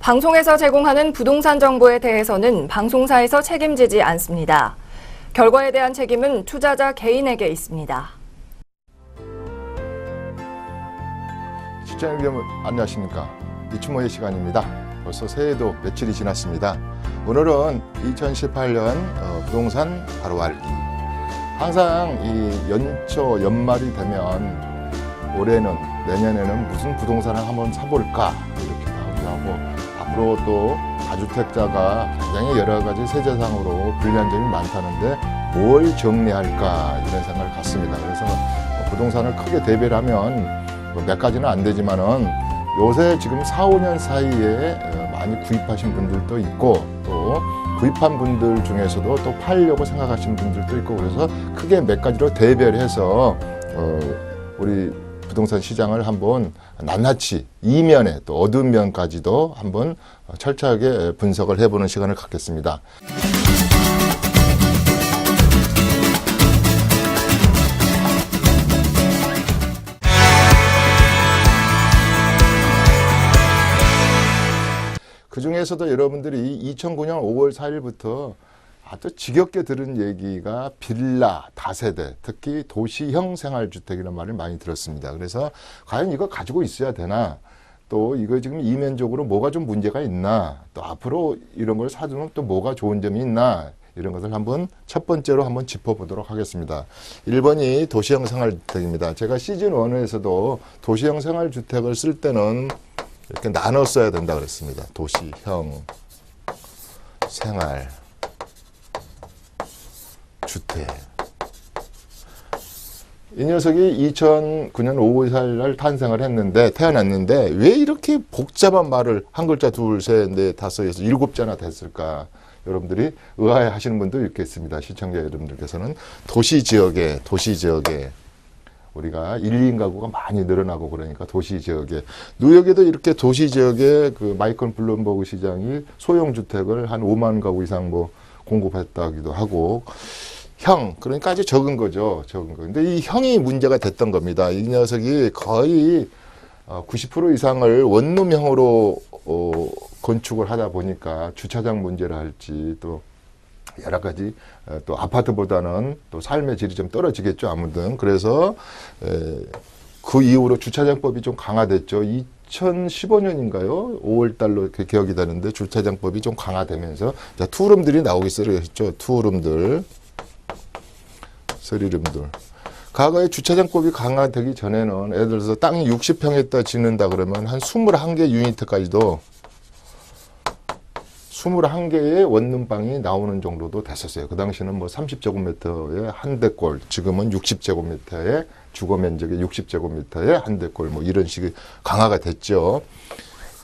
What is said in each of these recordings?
방송에서 제공하는 부동산 정보에 대해서는 방송사에서 책임지지 않습니다. 결과에 대한 책임은 투자자 개인에게 있습니다. 시청자 여러분 안녕하십니까. 이춘모의 시간입니다. 벌써 새해도 며칠이 지났습니다. 오늘은 2018년 부동산 바로 알기. 항상 이 연말이 되면 올해는 내년에는 무슨 부동산을 한번 사볼까 이렇게 하기도 하고, 앞으로 또 다주택자가 굉장히 여러 가지 세제상으로 불리한 점이 많다는데 뭘 정리할까 이런 생각을 갖습니다. 그래서 부동산을 크게 대비를 하면 몇 가지는 안 되지만은 요새 지금 4, 5년 사이에 많이 구입하신 분들도 있고, 또 구입한 분들 중에서도 또 팔려고 생각하시는 분들도 있고, 그래서 크게 몇 가지로 대비를 해서 우리 부동산 시장을 한번 낱낱이 이면에 또 어두운 면까지도 한번 철저하게 분석을 해보는 시간을 갖겠습니다. 그 중에서도 여러분들이 2009년 5월 4일부터 아주 지겹게 들은 얘기가 빌라, 다세대, 특히 도시형 생활주택이라는 말을 많이 들었습니다. 그래서 과연 이거 가지고 있어야 되나? 또 이거 지금 이면적으로 뭐가 좀 문제가 있나? 또 앞으로 이런 걸 사두면 또 뭐가 좋은 점이 있나? 이런 것을 한번 첫 번째로 한번 짚어보도록 하겠습니다. 1번이 도시형 생활주택입니다. 제가 시즌 1에서도 도시형 생활주택을 쓸 때는 이렇게 나눠 써야 된다 그랬습니다. 도시형 생활 주택. 이 녀석이 2009년 5월 4일 날 탄생을 했는데, 태어났는데 왜 이렇게 복잡한 말을 한 글자 둘, 셋, 넷, 다섯, 여섯, 7자나 됐을까? 여러분들이 의아해 하시는 분도 있겠습니다. 시청자 여러분들께서는 도시지역에 우리가 1, 2인 가구가 많이 늘어나고 그러니까 도시지역에, 뉴욕에도 이렇게 도시지역에 그 마이클 블룸버그 시장이 소형주택을 한 5만 가구 이상 뭐 공급했다기도 하고, 그러니까 아주 적은 거죠. 적은 거. 근데 이 형이 문제가 됐던 겁니다. 이 녀석이 거의 90% 이상을 원룸형으로 건축을 하다 보니까 주차장 문제를 할지, 또 여러 가지 또 아파트보다는 또 삶의 질이 좀 떨어지겠죠, 아무튼. 그래서 그 이후로 주차장법이 좀 강화됐죠. 2015년인가요? 5월 달로 개혁이 되는데 주차장법이 좀 강화되면서 투룸들이 나오기 시작했죠. 투룸들, 쓰리룸들. 과거에 주차장법이 강화되기 전에는 예를 들어서 땅이 60평에다 짓는다 그러면 한 21개 유니트까지도 21개의 원룸방이 나오는 정도도 됐었어요. 그 당시는 뭐 30제곱미터에 한 대꼴, 지금은 60제곱미터에 주거 면적의 60제곱미터에 한 대꼴, 뭐 이런 식의 강화가 됐죠.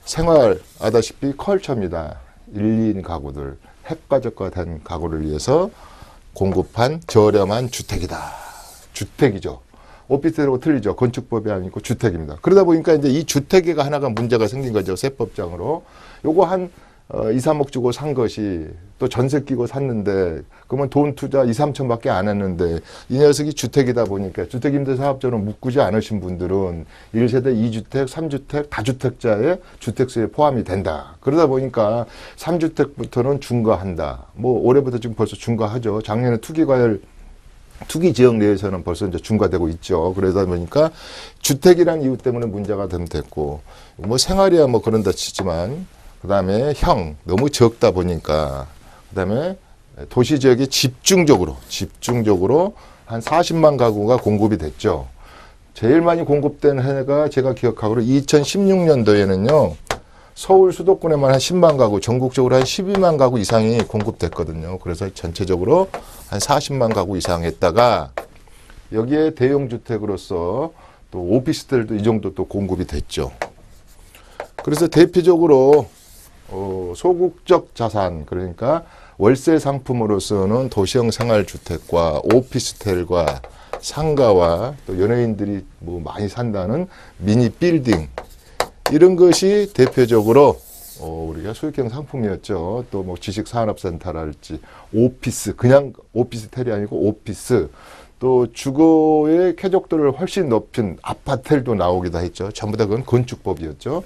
생활 아다시피 컬처입니다. 1, 2인 가구들, 핵가족화된 가구를 위해서 공급한 저렴한 주택이다. 주택이죠. 오피스텔하고 틀리죠. 건축법이 아니고 주택입니다. 그러다 보니까 이제 이 주택에가 하나가 문제가 생긴 거죠. 세법상으로. 요거 한 2, 3억 주고 산 것이 또 전세 끼고 샀는데, 그러면 돈 투자 2, 3천밖에 안 했는데, 이 녀석이 주택이다 보니까 주택임대사업자로 묶지 않으신 분들은 1세대 2주택, 3주택, 다주택자의 주택수에 포함이 된다. 그러다 보니까 3주택부터는 중과한다. 뭐 올해부터 지금 벌써 중과하죠. 작년에 투기 지역 내에서는 벌써 이제 중과되고 있죠. 그러다 보니까 주택이란 이유 때문에 문제가 됐고, 뭐 생활이야 뭐 그런다 치지만, 그 다음에 너무 적다 보니까, 그 다음에 도시지역에 집중적으로 한 40만 가구가 공급이 됐죠. 제일 많이 공급된 해가 제가 기억하기로 2016년도에는요, 서울 수도권에만 한 10만 가구, 전국적으로 한 12만 가구 이상이 공급됐거든요. 그래서 전체적으로 한 40만 가구 이상 했다가, 여기에 대형주택으로서 또 오피스텔도 이 정도 또 공급이 됐죠. 그래서 대표적으로 소극적 자산, 그러니까 월세 상품으로서는 도시형 생활주택과 오피스텔과 상가와 또 연예인들이 뭐 많이 산다는 미니 빌딩, 이런 것이 대표적으로 우리가 수익형 상품이었죠. 또 뭐 지식산업센터랄지 오피스, 그냥 오피스텔이 아니고 오피스, 또 주거의 쾌적도를 훨씬 높인 아파트도 나오기도 했죠. 전부 다 그건 건축법이었죠.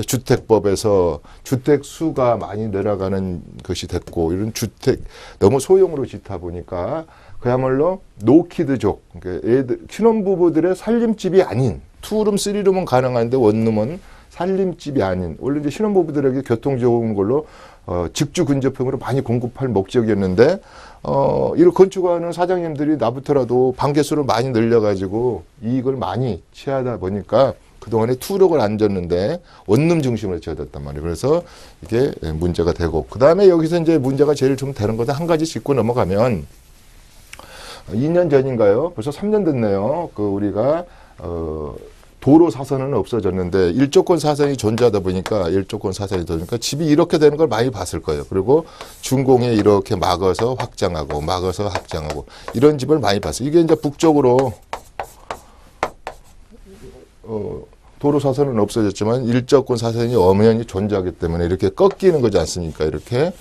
주택법에서 주택 수가 많이 늘어가는 것이 됐고, 이런 주택 너무 소형으로 짓다 보니까 그야말로 노키드족, 그러니까 애들 신혼부부들의 살림집이 아닌, 투룸, 쓰리룸은 가능한데 원룸은 살림집이 아닌, 원래 이제 신혼부부들에게 교통 좋은 걸로 직주 근접형으로 많이 공급할 목적이었는데, 이를 건축하는 사장님들이 나부터라도 방개수를 많이 늘려가지고 이익을 많이 취하다 보니까 그동안에 투룸을 안 졌는데 원룸 중심으로 지어졌단 말이에요. 그래서 이게 문제가 되고, 그 다음에 여기서 이제 문제가 제일 좀 되는 것은 한 가지 짚고 넘어가면, 2년 전인가요? 벌써 3년 됐네요. 우리가, 도로 사선은 없어졌는데 일조권 사선이 존재하다 보니까 집이 이렇게 되는 걸 많이 봤을 거예요. 그리고 준공에 이렇게 막아서 확장하고 이런 집을 많이 봤어요. 이게 이제 북쪽으로 도로 사선은 없어졌지만 일조권 사선이 엄연히 존재하기 때문에 이렇게 꺾이는 거지 않습니까? 이렇게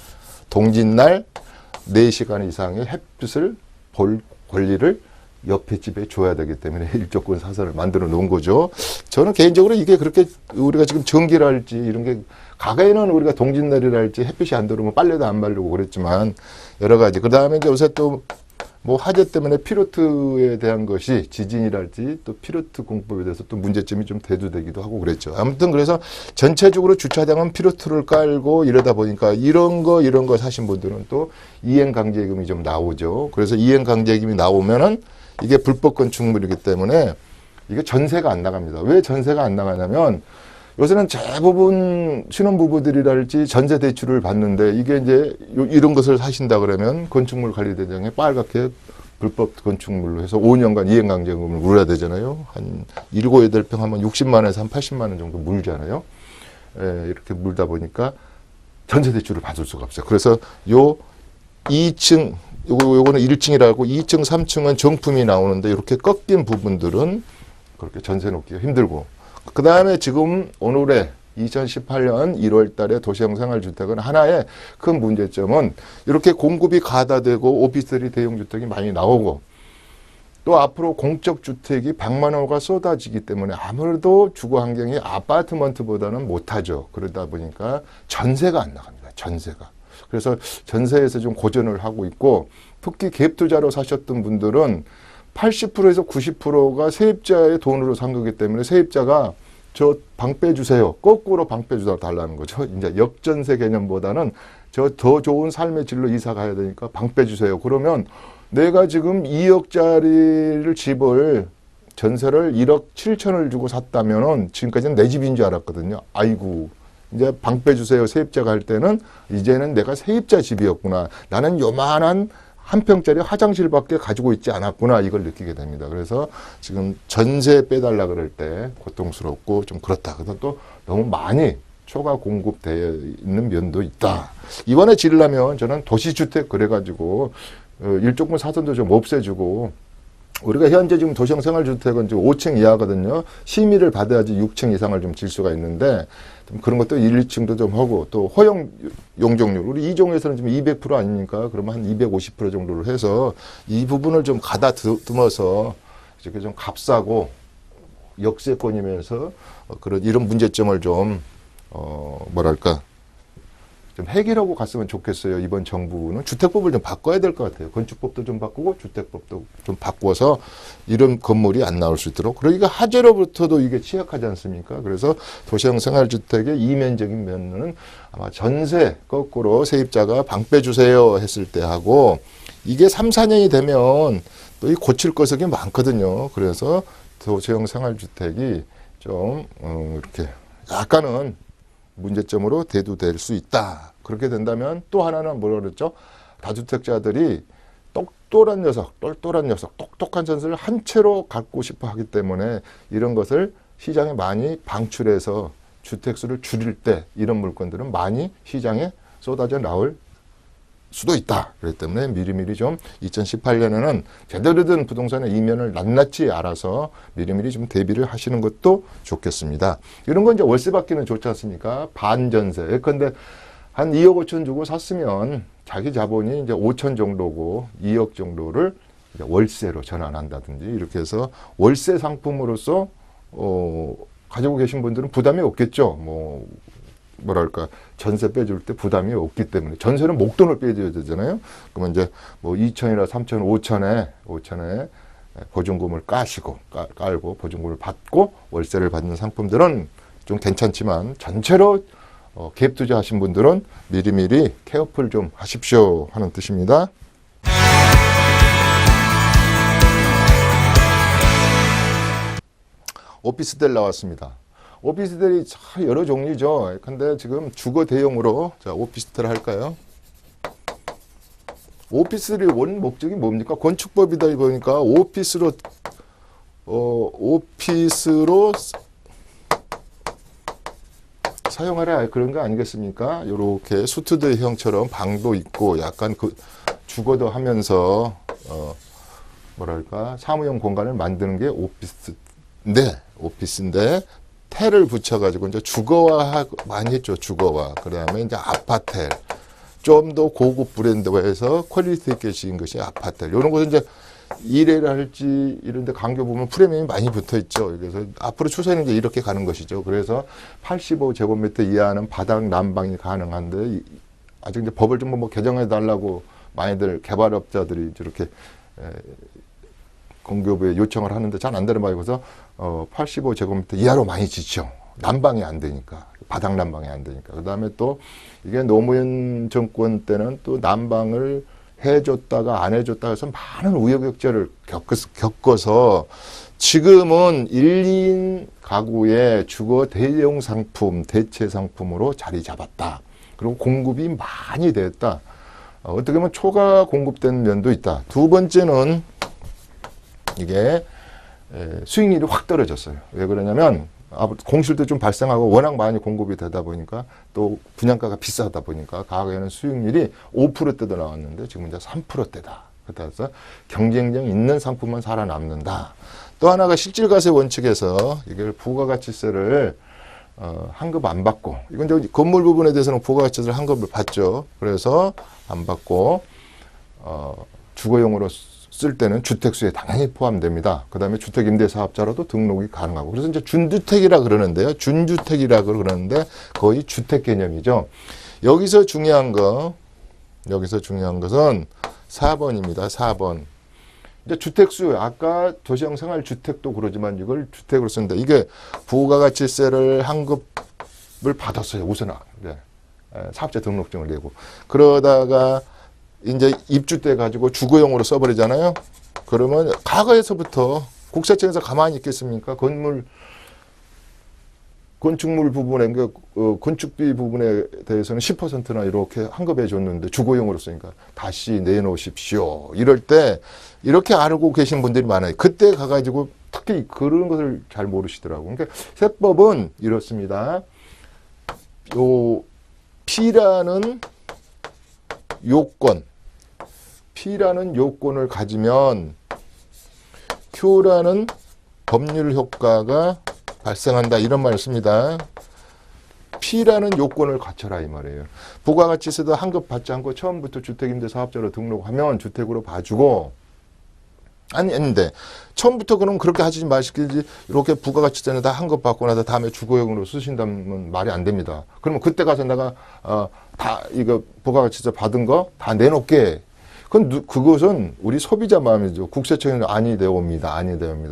동짓날 4시간 이상의 햇빛을 볼 권리를 옆에 집에 줘야 되기 때문에 일조권 사선을 만들어 놓은 거죠. 저는 개인적으로 이게 그렇게 우리가 지금 전기를 할지 이런 게, 가게에는 우리가 동짓날이라 할지 햇빛이 안 들어오면 빨래도 안 말리고 그랬지만 여러 가지. 그 다음에 이제 요새 또 뭐 화재 때문에 피로트에 대한 것이 지진이랄지 또 피로트 공법에 대해서 또 문제점이 좀 대두되기도 하고 그랬죠. 아무튼 그래서 전체적으로 주차장은 피로트를 깔고 이러다 보니까 이런 거 사신 분들은 또 이행강제금이 좀 나오죠. 그래서 이행강제금이 나오면은 이게 불법 건축물이기 때문에 이게 전세가 안 나갑니다. 왜 전세가 안 나가냐면 요새는 대부분 신혼부부들이랄지 전세 대출을 받는데 이게 이제 이런 것을 사신다 그러면 건축물 관리대장에 빨갛게 불법 건축물로 해서 5년간 이행강제금을 물어야 되잖아요. 한 7, 8평 하면 60만 원에서 한 80만 원 정도 물잖아요. 이렇게 물다 보니까 전세 대출을 받을 수가 없어요. 그래서 요 2층, 요거는 1층이라고 2층, 3층은 정품이 나오는데 이렇게 꺾인 부분들은 그렇게 전세 놓기가 힘들고, 그 다음에 지금 오늘에 2018년 1월 달에 도시형 생활주택은 하나의 큰 문제점은 이렇게 공급이 가다되고 오피스텔이 대형주택이 많이 나오고 또 앞으로 공적주택이 100만 호가 쏟아지기 때문에 아무래도 주거 환경이 아파트먼트보다는 못하죠. 그러다 보니까 전세가 안 나갑니다. 전세가. 그래서 전세에서 좀 고전을 하고 있고, 특히 갭투자로 사셨던 분들은 80%에서 90%가 세입자의 돈으로 산 거기 때문에 세입자가 저 방 빼주세요. 거꾸로 방 빼주달라는 거죠. 이제 역전세 개념보다는 저 더 좋은 삶의 질로 이사 가야 되니까 방 빼주세요. 그러면 내가 지금 2억짜리를 집을 전세를 1억 7천을 주고 샀다면은 지금까지는 내 집인 줄 알았거든요. 아이고. 이제 방 빼주세요. 세입자가 할 때는 이제는 내가 세입자 집이었구나. 나는 요만한 한 평짜리 화장실밖에 가지고 있지 않았구나, 이걸 느끼게 됩니다. 그래서 지금 전세 빼달라 그럴 때 고통스럽고 좀 그렇다. 그래서 또 너무 많이 초과 공급되어 있는 면도 있다. 이번에 지으려면 저는 도시주택 그래가지고 일조권 사선도 좀 없애주고, 우리가 현재 지금 도시형 생활주택은 지금 5층 이하거든요. 심의를 받아야지 6층 이상을 좀 질 수가 있는데, 그런 것도 1, 2층도 좀 하고, 또 허용 용적률, 우리 이종에서는 지금 200% 아닙니까? 그러면 한 250% 정도를 해서 이 부분을 좀 가다듬어서 이렇게 좀 값싸고 역세권이면서 그런 이런 문제점을 좀 뭐랄까 좀 해결하고 갔으면 좋겠어요. 이번 정부는 주택법을 좀 바꿔야 될 것 같아요. 건축법도 좀 바꾸고 주택법도 좀 바꿔서 이런 건물이 안 나올 수 있도록. 그러니까 화재로부터도 이게 취약하지 않습니까? 그래서 도시형 생활주택의 이면적인 면은 아마 전세 거꾸로 세입자가 방 빼주세요 했을 때 하고, 이게 3, 4년이 되면 또 이 고칠 것이 많거든요. 그래서 도시형 생활주택이 좀 이렇게 약간은 문제점으로 대두될 수 있다. 그렇게 된다면 또 하나는 뭐라 그랬죠? 다주택자들이 똘똘한 녀석, 똑똑한 전세를 한 채로 갖고 싶어 하기 때문에 이런 것을 시장에 많이 방출해서 주택수를 줄일 때 이런 물건들은 많이 시장에 쏟아져 나올 수도 있다. 그렇기 때문에 미리미리 좀 2018년에는 제대로 된 부동산의 이면을 낱낱이 알아서 미리미리 좀 대비를 하시는 것도 좋겠습니다. 이런 건 이제 월세 받기는 좋지 않습니까? 반전세. 예컨대 한 2억 5천 주고 샀으면 자기 자본이 이제 5천 정도고 2억 정도를 이제 월세로 전환한다든지 이렇게 해서 월세 상품으로서 가지고 계신 분들은 부담이 없겠죠. 뭐랄까 전세 빼줄 때 부담이 없기 때문에 전세는 목돈을 빼줘야 되잖아요. 그러면 이제 뭐 2천이나 3천, 5천에 보증금을 깔고 보증금을 받고 월세를 받는 상품들은 좀 괜찮지만 전체로 갭 투자하신 분들은 미리미리 케어풀 좀 하십시오 하는 뜻입니다. 오피스텔 나왔습니다. 오피스텔이 참 여러 종류죠. 근데 지금 주거 대용으로 자 오피스텔 할까요? 오피스텔이 원 목적이 뭡니까? 건축법이다 보니까 오피스로 사용하라 그런 거 아니겠습니까? 이렇게 스튜디오형처럼 방도 있고 약간 그 주거도 하면서 뭐랄까 사무용 공간을 만드는 게 오피스인데 텔을 붙여가지고 이제 주거화 많이 했죠. 주거화. 그다음에 이제 아파텔. 좀 더 고급 브랜드화해서 퀄리티 있게 지은 것이 아파텔. 이런 것은 이제 일회를 할지 이런 데 강조 보면 프리미엄이 많이 붙어 있죠. 그래서 앞으로 추세는 이제 이렇게 가는 것이죠. 그래서 85제곱미터 이하는 바닥 난방이 가능한데 아직 이제 법을 좀 뭐 개정해 달라고 많이들 개발업자들이 이렇게 공교부에 요청을 하는데 잘 안 되는 바이고서 85제곱미터 이하로 많이 짓죠. 난방이 안 되니까. 바닥 난방이 안 되니까. 그 다음에 또 이게 노무현 정권 때는 또 난방을 해줬다가 안 해줬다가 해서 많은 우여곡절을 겪어서 지금은 1인 가구의 주거 대용 상품, 대체 상품으로 자리 잡았다. 그리고 공급이 많이 됐다. 어떻게 보면 초과 공급된 면도 있다. 두 번째는 이게 수익률이 확 떨어졌어요. 왜 그러냐면 공실도 좀 발생하고 워낙 많이 공급이 되다 보니까 또 분양가가 비싸다 보니까 과거에는 수익률이 5%대도 나왔는데 지금 이제 3%대다. 그래서 경쟁력 있는 상품만 살아남는다. 또 하나가 실질과세 원칙에서 이걸 부가가치세를 환급 안 받고 이건 이제 건물 부분에 대해서는 부가가치세를 환급을 받죠. 그래서 안 받고 주거용으로 쓸 때는 주택수에 당연히 포함됩니다. 그 다음에 주택임대사업자로도 등록이 가능하고. 그래서 이제 준주택이라 그러는데요. 준주택이라 그러는데 거의 주택 개념이죠. 여기서 중요한 것은 4번입니다. 4번. 이제 주택수, 아까 도시형 생활주택도 그러지만 이걸 주택으로 쓴다. 이게 부가가치세를 환급을 받았어요. 우선 사업자 등록증을 내고. 그러다가 이제 입주 때 가지고 주거용으로 써버리잖아요. 그러면 과거에서부터 국세청에서 가만히 있겠습니까? 건축물 부분에, 건축비 부분에 대해서는 10%나 이렇게 환급해 줬는데 주거용으로 쓰니까 다시 내놓으십시오. 이럴 때 이렇게 알고 계신 분들이 많아요. 그때 가가지고 특히 그런 것을 잘 모르시더라고요. 그러니까 세법은 이렇습니다. P라는 요건을 가지면 Q라는 법률 효과가 발생한다. 이런 말을 씁니다. P라는 요건을 갖춰라 이 말이에요. 부가가치세도 환급받지 않고 처음부터 주택임대사업자로 등록하면 주택으로 봐주고 아닌데 처음부터 그럼 그렇게 하지 마시지 이렇게 부가가치세는 다 환급받고 나서 다음에 주거용으로 쓰신다면 말이 안 됩니다. 그러면 그때 가서 내가 다 이거 부가가치세 받은 거 다 내놓게. 그것은 우리 소비자 마음이죠. 국세청에는 아니 되옵니다.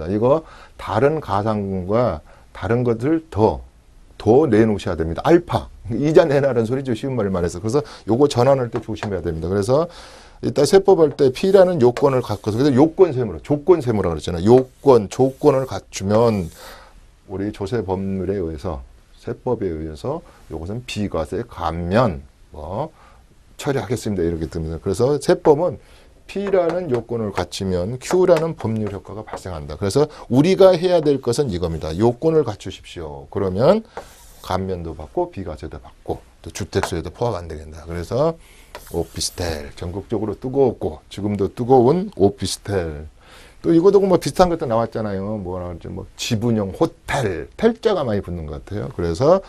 이거 다른 가상과 다른 것을 더 내놓으셔야 됩니다. 알파. 이자 내놔라는 소리죠. 쉬운 말을 말해서. 그래서 요거 전환할 때 조심해야 됩니다. 그래서 이따 세법할 때 P라는 요건을 갖고서, 그래서 조건세무라고 그랬잖아요. 조건을 갖추면 우리 조세 법률에 의해서, 세법에 의해서 요것은 비과세 감면, 처리하겠습니다. 이렇게 듭니다. 그래서 세법은 P라는 요건을 갖추면 Q라는 법률 효과가 발생한다. 그래서 우리가 해야 될 것은 이겁니다. 요건을 갖추십시오. 그러면 감면도 받고 비과세도 받고 또 주택수에도 포함 안 되겠다. 그래서 오피스텔 전국적으로 뜨거웠고 지금도 뜨거운 오피스텔 또 이거도 뭐 비슷한 것도 나왔잖아요. 뭐라 그러지? 뭐 지분형 호텔, 텔자가 많이 붙는 것 같아요. 그래서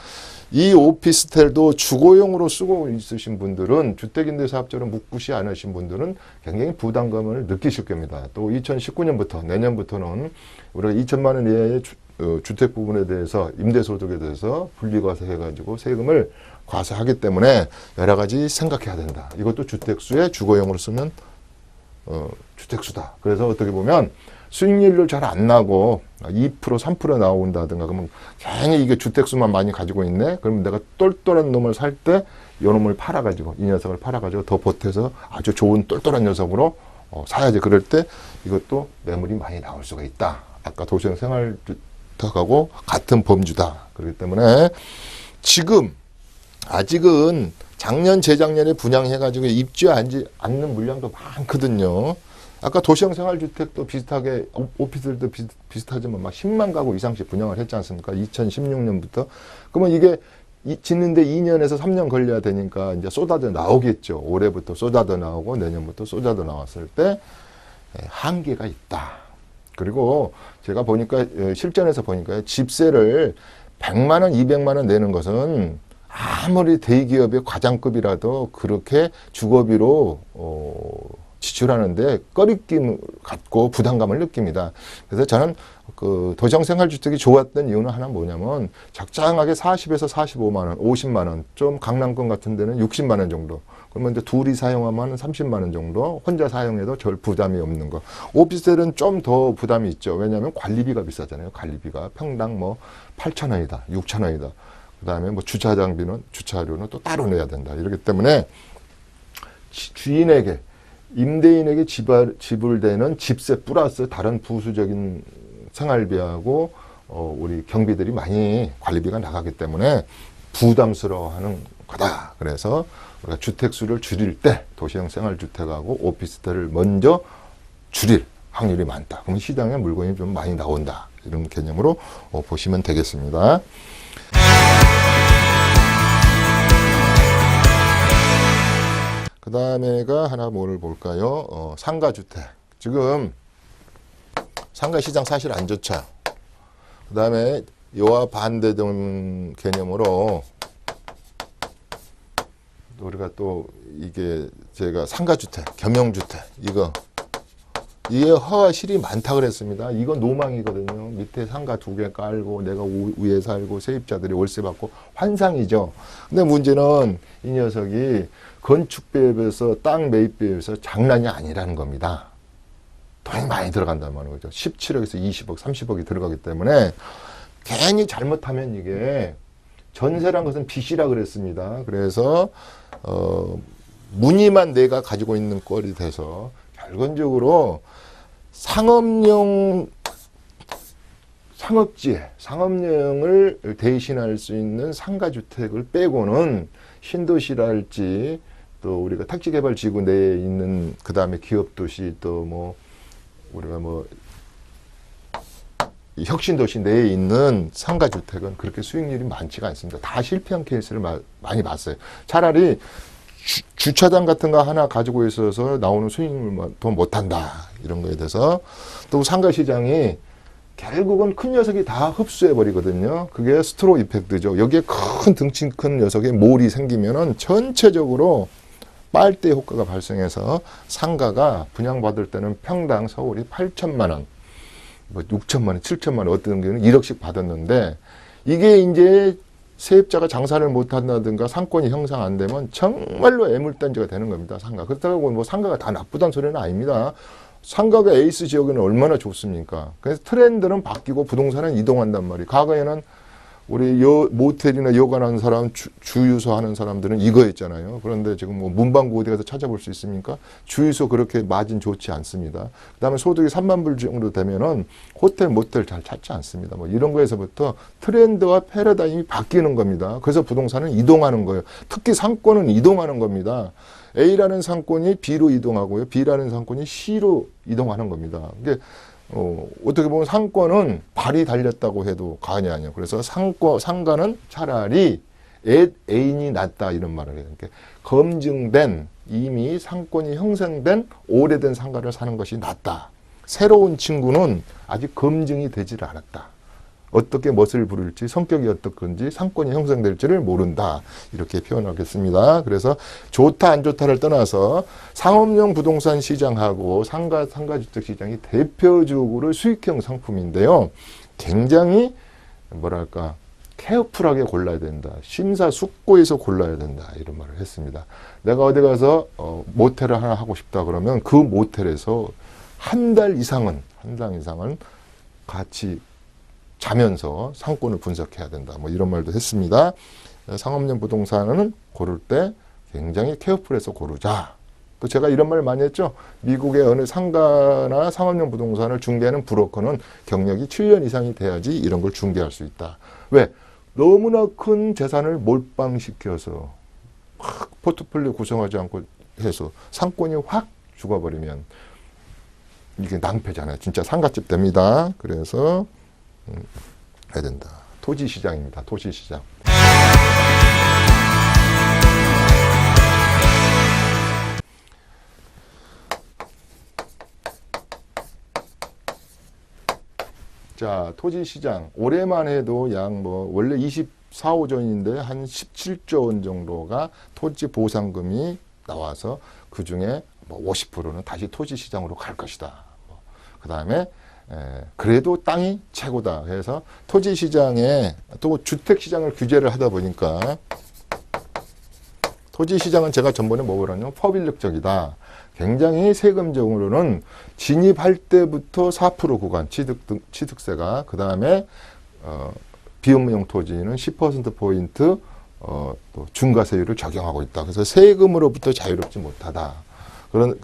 이 오피스텔도 주거용으로 쓰고 있으신 분들은 주택임대사업자로 묶으시 않으신 분들은 굉장히 부담감을 느끼실 겁니다. 또 2019년부터 내년부터는 우리가 2천만 원 이하의 주택 부분에 대해서 임대소득에 대해서 분리과세해가지고 세금을 과세하기 때문에 여러 가지 생각해야 된다. 이것도 주택수에 주거용으로 쓰면 주택수다. 그래서 어떻게 보면 수익률도 잘 안 나고 2% 3% 나온다든가 그러면 괜히 이게 주택수만 많이 가지고 있네. 그러면 내가 똘똘한 놈을 살 때 이 놈을 팔아가지고 이 녀석을 팔아가지고 더 보태서 아주 좋은 똘똘한 녀석으로 사야지. 그럴 때 이것도 매물이 많이 나올 수가 있다. 아까 도시형 생활주택하고 같은 범주다. 그렇기 때문에 지금 아직은 작년 재작년에 분양해가지고 입주하지 않는 물량도 많거든요. 아까 도시형 생활주택도 비슷하게 오피스들도 비슷하지만 막 10만 가구 이상씩 분양을 했지 않습니까? 2016년부터. 그러면 이게 짓는데 2년에서 3년 걸려야 되니까 이제 쏟아져 나오겠죠. 올해부터 쏟아져 나오고 내년부터 쏟아져 나왔을 때 한계가 있다. 그리고 제가 보니까 실전에서 보니까 집세를 100만 원, 200만 원 내는 것은 아무리 대기업의 과장급이라도 그렇게 주거비로 지출하는데 꺼리낌을 갖고 부담감을 느낍니다. 그래서 저는 그 도시형 생활주택이 좋았던 이유는 하나 뭐냐면 적당하게 40에서 45만 원, 50만 원, 좀 강남권 같은 데는 60만 원 정도. 그러면 이제 둘이 사용하면 30만 원 정도, 혼자 사용해도 절 부담이 없는 거. 오피스텔은 좀 더 부담이 있죠. 왜냐하면 관리비가 비싸잖아요. 관리비가 평당 뭐 8천 원이다, 6천 원이다. 그다음에 뭐 주차장비는 주차료는 또 따로 내야 된다. 이렇기 때문에 주인에게 임대인에게 지불되는 집세 플러스 다른 부수적인 생활비하고 우리 경비들이 많이 관리비가 나가기 때문에 부담스러워하는 거다. 그래서 우리가 주택수를 줄일 때 도시형 생활주택하고 오피스텔을 먼저 줄일 확률이 많다. 그럼 시장에 물건이 좀 많이 나온다. 이런 개념으로 보시면 되겠습니다. 그 다음에가 하나 뭐를 볼까요? 상가주택. 지금 상가시장 사실 안 좋죠. 그 다음에 이와 반대되는 개념으로 우리가 또 이게 제가 상가주택, 겸용주택 이게 허가 실이 많다 그랬습니다. 이건 노망이거든요. 밑에 상가 2개 깔고 내가 위에 살고 세입자들이 월세 받고 환상이죠. 근데 문제는 이 녀석이 건축비에 비해서 땅 매입비에 비해서 장난이 아니라는 겁니다. 돈이 많이 들어간단 말이죠. 17억에서 20억, 30억이 들어가기 때문에 괜히 잘못하면 이게 전세란 것은 빚이라 그랬습니다. 그래서 무늬만 내가 가지고 있는 꼴이 돼서 결론적으로 상업용 상업용을 대신할 수 있는 상가주택을 빼고는 신도시랄지 또 우리가 택지개발지구 내에 있는 그 다음에 기업도시 또 뭐 우리가 뭐 혁신도시 내에 있는 상가주택은 그렇게 수익률이 많지가 않습니다. 다 실패한 케이스를 많이 봤어요. 차라리 주차장 같은 거 하나 가지고 있어서 나오는 수익률만 더 못한다. 이런 거에 대해서 또 상가시장이 결국은 큰 녀석이 다 흡수해버리거든요. 그게 스트로 이펙트죠. 여기에 큰 등치 큰 녀석에 몰이 생기면은 전체적으로 빨대 효과가 발생해서 상가가 분양받을 때는 평당 서울이 8천만 원, 뭐 6천만 원, 7천만 원 어떤 경우는 1억씩 받았는데 이게 이제 세입자가 장사를 못한다든가 상권이 형성 안 되면 정말로 애물단지가 되는 겁니다. 상가. 그렇다고 뭐 상가가 다 나쁘다는 소리는 아닙니다. 상가가 에이스 지역에는 얼마나 좋습니까? 그래서 트렌드는 바뀌고 부동산은 이동한단 말이에요. 과거에는 우리 모텔이나 여관 하는 사람, 주유소 하는 사람들은 이거였잖아요. 그런데 지금 뭐 문방구 어디 가서 찾아볼 수 있습니까? 주유소 그렇게 마진 좋지 않습니다. 그 다음에 소득이 3만 불 정도 되면은 호텔, 모텔 잘 찾지 않습니다. 뭐 이런 거에서부터 트렌드와 패러다임이 바뀌는 겁니다. 그래서 부동산은 이동하는 거예요. 특히 상권은 이동하는 겁니다. A라는 상권이 B로 이동하고요. B라는 상권이 C로 이동하는 겁니다. 이게 어떻게 보면 상권은 발이 달렸다고 해도 과언이 아니에요. 그래서 상가는 차라리 애인이 낫다 이런 말을 해요. 그러니까 검증된 이미 상권이 형성된 오래된 상가를 사는 것이 낫다. 새로운 친구는 아직 검증이 되질 않았다. 어떻게 멋을 부릴지, 성격이 어떻건지, 상권이 형성될지를 모른다. 이렇게 표현하겠습니다. 그래서 좋다 안 좋다를 떠나서 상업용 부동산 시장하고 상가주택 시장이 대표적으로 수익형 상품인데요. 굉장히 뭐랄까 케어풀하게 골라야 된다. 심사숙고해서 골라야 된다. 이런 말을 했습니다. 내가 어디 가서 모텔을 하나 하고 싶다 그러면 그 모텔에서 한 달 이상은 같이 자면서 상권을 분석해야 된다. 뭐 이런 말도 했습니다. 상업용 부동산은 고를 때 굉장히 케어풀해서 고르자. 또 제가 이런 말 많이 했죠. 미국의 어느 상가나 상업용 부동산을 중개하는 브로커는 경력이 7년 이상이 돼야지 이런 걸 중개할 수 있다. 왜? 너무나 큰 재산을 몰빵시켜서 확 포트폴리오 구성하지 않고 해서 상권이 확 죽어버리면 이게 낭패잖아요. 진짜 상가집 됩니다. 그래서 해야 된다. 토지시장입니다. 토지시장. 자, 토지시장. 올해만 해도 약 원래 24조 원인데 한 17조 원 정도가 토지 보상금이 나와서 그 중에 50%는 다시 토지시장으로 갈 것이다. 그 다음에 그래도 땅이 최고다 해서 토지시장에 또 주택시장을 규제를 하다 보니까 토지시장은 제가 전번에 뭐라냐면 법인력적이다. 굉장히 세금적으로는 진입할 때부터 4% 구간 취득세가 그 다음에 비업무용 토지는 10%포인트 또 중과세율을 적용하고 있다. 그래서 세금으로부터 자유롭지 못하다.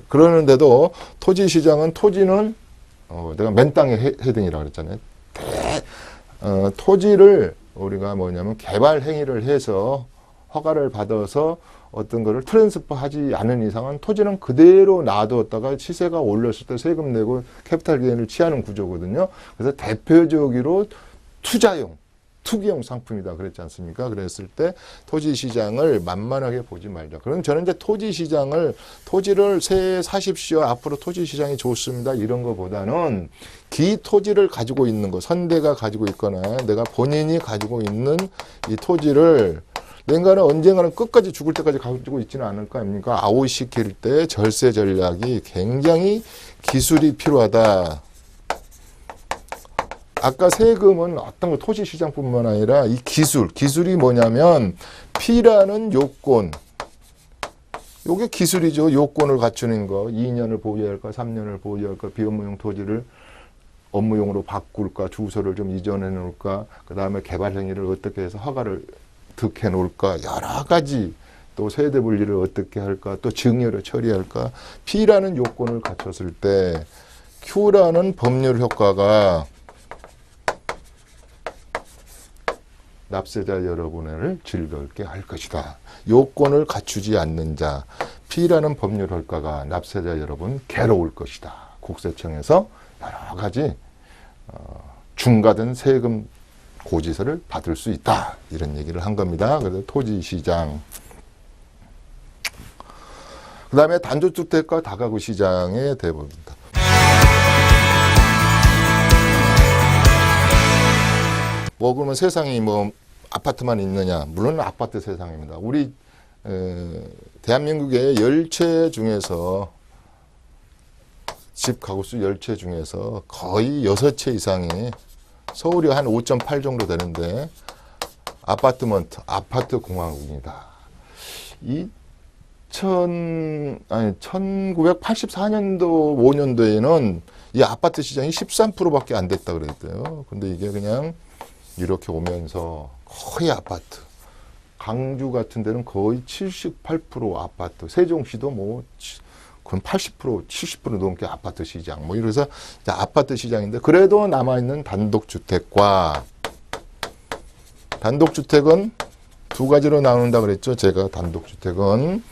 그러는데도 토지시장은 토지는 내가 맨 땅에 헤딩이라고 그랬잖아요. 토지를 우리가 뭐냐면 개발 행위를 해서 허가를 받아서 어떤 거를 트랜스퍼 하지 않은 이상은 토지는 그대로 놔두었다가 시세가 올렸을 때 세금 내고 캐피탈 게인을 취하는 구조거든요. 그래서 대표적으로 투기용 상품이다 그랬지 않습니까? 그랬을 때 토지시장을 만만하게 보지 말자. 그럼 저는 이제 토지를 새 사십시오. 앞으로 토지시장이 좋습니다. 이런 거보다는 기토지를 가지고 있는 거, 선대가 가지고 있거나 내가 본인이 가지고 있는 이 토지를 언젠가는 끝까지 죽을 때까지 가지고 있지는 않을 거 아닙니까? 아웃시킬 때 절세 전략이 굉장히 기술이 필요하다. 아까 세금은 어떤 거 토지시장뿐만 아니라 이 기술이 뭐냐면 P라는 요건, 요게 기술이죠. 요건을 갖추는 거, 2년을 보유할까, 3년을 보유할까, 비업무용 토지를 업무용으로 바꿀까, 주소를 좀 이전해 놓을까, 그 다음에 개발 행위를 어떻게 해서 허가를 득해 놓을까, 여러 가지 또 세대 분리를 어떻게 할까, 또 증여를 처리할까, P라는 요건을 갖췄을 때 Q라는 법률 효과가 납세자 여러분을 즐겁게 할 것이다. 요건을 갖추지 않는 자, P라는 법률 효과가 납세자 여러분 괴로울 것이다. 국세청에서 여러 가지 중과된 세금 고지서를 받을 수 있다. 이런 얘기를 한 겁니다. 그래서 토지시장. 그 다음에 단독주택과 다가구 시장의 대부분입니다. 그러면 세상이 아파트만 있느냐? 물론 아파트 세상입니다. 우리 대한민국의 열채 중에서 집 가구수 열채 중에서 거의 6채 이상이 서울이 한 5.8 정도 되는데 아파트 공화국입니다. 1984년도 5년도에는 이 아파트 시장이 13%밖에 안 됐다 그랬대요. 근데 이게 그냥 이렇게 오면서 거의 아파트. 강주 같은 데는 거의 78% 아파트. 세종시도 그건 80%, 70% 넘게 아파트 시장. 이래서 아파트 시장인데 그래도 남아있는 단독주택은 두 가지로 나눈다 그랬죠. 제가 단독주택은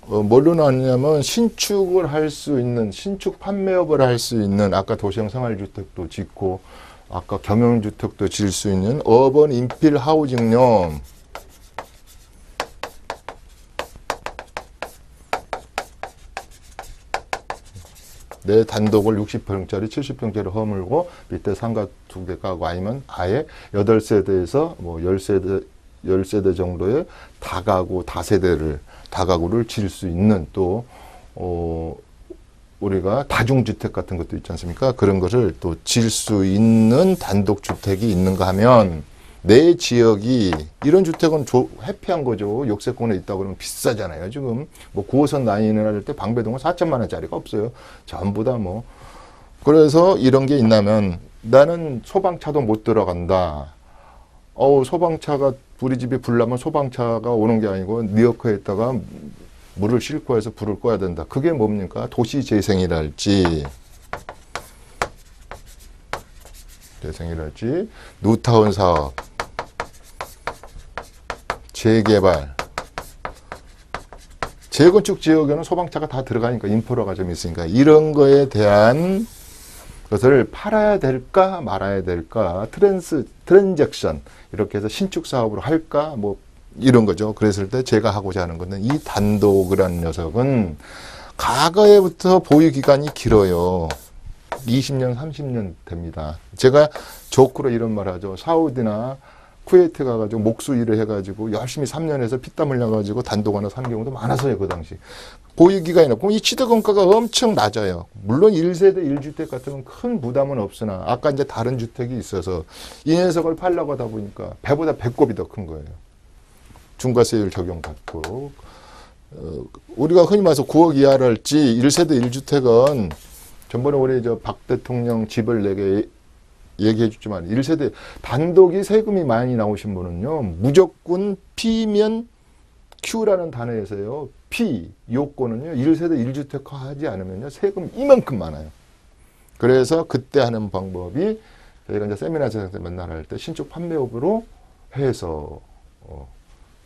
뭘로 나누냐면 신축을 할 수 있는, 신축 판매업을 할 수 있는, 아까 도시형 생활주택도 짓고 아까 경영주택도 질 수 있는 어번 인필 하우징용, 내 단독을 60평짜리 70평짜리 허물고 밑에 상가 2개 까고 아니면 아예 8세대에서 뭐 10세대 정도의 다가구를 지을 수 있는 또 우리가 다중주택 같은 것도 있지 않습니까? 그런 것을 또 지을 수 있는 단독주택이 있는가 하면 내 지역이 이런 주택은 회피한 거죠. 역세권에 있다고 그러면 비싸잖아요. 지금 뭐 9호선 라인을 할 때 방배동은 4천만 원짜리가 없어요. 전부 다 뭐. 그래서 이런 게 있냐면 나는 소방차도 못 들어간다. 소방차가 우리 집에 불 나면 소방차가 오는 게 아니고 리어커에다가 물을 싣고 해서 불을 꺼야 된다. 그게 뭡니까? 도시재생이랄지 뉴타운 사업, 재개발, 재건축 지역에는 소방차가 다 들어가니까 인프라가 좀 있으니까 이런 거에 대한 것을 팔아야 될까 말아야 될까 트랜잭션 이렇게 해서 신축 사업으로 할까 뭐 이런 거죠. 그랬을 때 제가 하고자 하는 것은 이 단독이라는 녀석은 과거에부터 보유 기간이 길어요. 20년, 30년 됩니다. 제가 조크로 이런 말 하죠. 사우디나 쿠웨이트 가가지고 목수 일을 해가지고 열심히 3년에서 피땀 흘려가지고 단독 하나 산 경우도 많았어요. 그 당시. 보유 기간이 높고 이 취득원가가 엄청 낮아요. 물론 1세대 1주택 같으면 큰 부담은 없으나 아까 이제 다른 주택이 있어서 이 녀석을 팔려고 하다 보니까 배보다 배꼽이 더 큰 거예요. 중과세율 적용받고 우리가 흔히 말해서 9억 이하를 할지 1세대 1주택은 전번에 우리 박 대통령 집을 내게 얘기해 줬지만 1세대 단독이 세금이 많이 나오신 분은요. 무조건 P면 Q라는 단어에서요. P 요건은요. 1세대 1주택 하지 않으면요. 세금 이만큼 많아요. 그래서 그때 하는 방법이 저희가 이제 세미나 제작때 맨날 할 때 신축 판매업으로 해서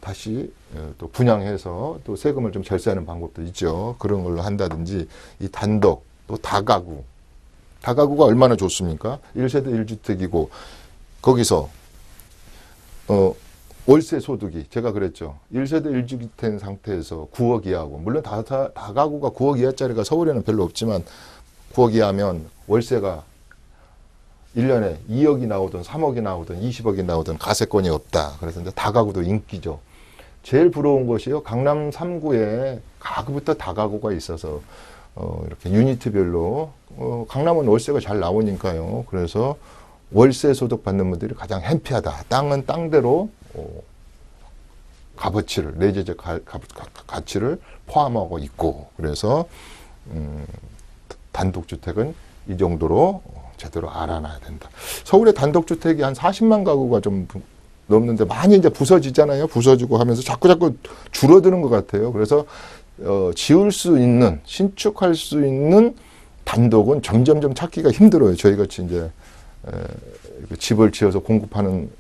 다시 또 분양해서 또 세금을 좀 절세하는 방법도 있죠. 그런 걸로 한다든지 이 단독 또 다가구가 얼마나 좋습니까? 1세대 1주택이고 거기서 월세 소득이 제가 그랬죠. 1세대 1주택 상태에서 9억 이하고 물론 다가구가 9억 이하짜리가 서울에는 별로 없지만 9억 이하면 월세가 1년에 2억이 나오든 3억이 나오든 20억이 나오든 가세권이 없다. 그래서 이제 다가구도 인기죠. 제일 부러운 것이요. 강남 3구에 가구부터 다가구가 있어서 이렇게 유니트별로 강남은 월세가 잘 나오니까요. 그래서 월세 소득 받는 분들이 가장 행피하다. 땅은 땅대로 값어치를 내재적 가치를 포함하고 있고 그래서 단독주택은 이 정도로 제대로 알아놔야 된다. 서울의 단독주택이 한 40만 가구가 좀 넘는데 많이 이제 부서지잖아요. 부서지고 하면서 자꾸 줄어드는 것 같아요. 그래서 지을 수 있는 신축할 수 있는 단독은 점점점 찾기가 힘들어요. 저희 같이 이제 집을 지어서 공급하는